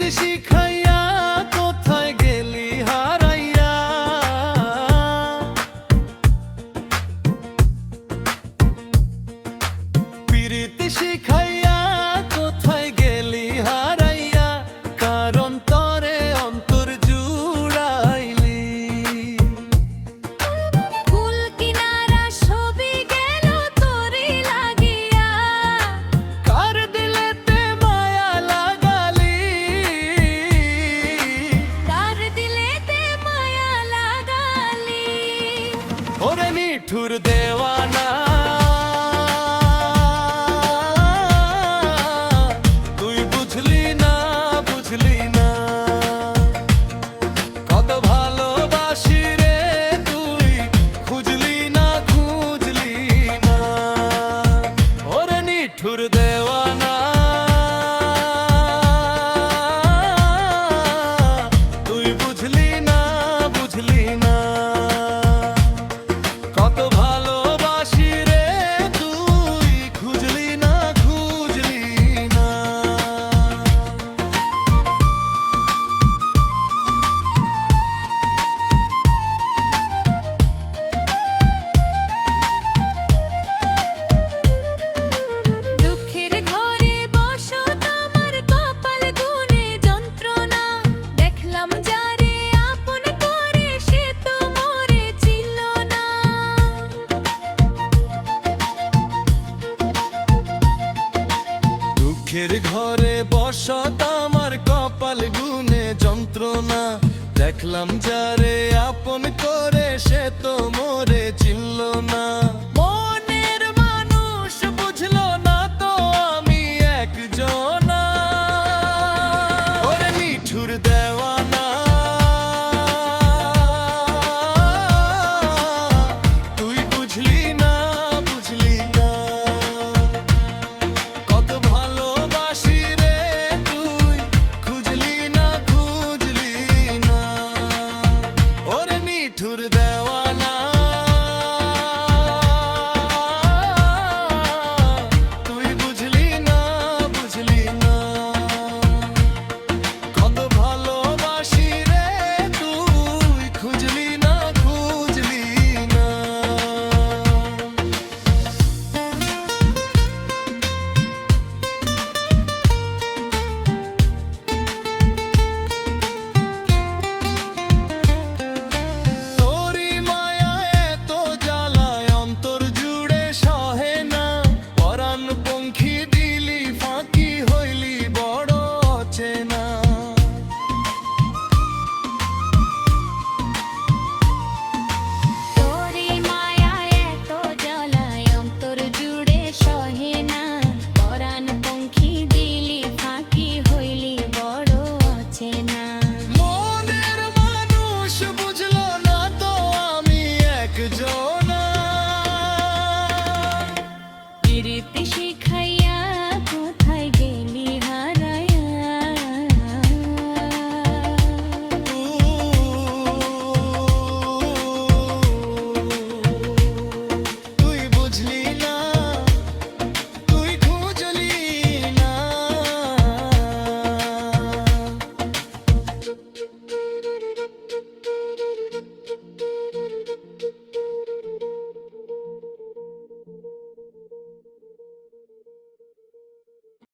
পিরিতি শিখাইয়া কোথায় গেলি হারাইয়া, পিরিতি শিখাইয়া কোথায় গেলি হারাইয়া, কারণ তরে অন্তর জুড়াইলি। ফুল কিনারা ছবি গেল তোরে লাগিয়া, কার দিলেতে মায়া লাগালি, কার দিলেতে মায়া লাগালি। ওরে নিঠুর দেওয়ানা, তুই বুঝলি না বুঝলি না, কত ভালোবাসি রে তুই খুঁজলি না খুঁজলি না। ওরে নিঠুর দেওয়ানা, তুই বুঝলি না বুঝলি না, কত ভালোবাসি রে তুই খুঁজলি না খুঁজলি না। দুঃখের ঘরে বসত আমার কপাল গুনে যন্ত্রণা, দেখলাম যারে আপন করে সে তো মরে ছিল না। দুঃখের ঘরে বসত আমার কপাল গুনে যন্ত্রণা, দেখলাম যারে আপন করে সে তো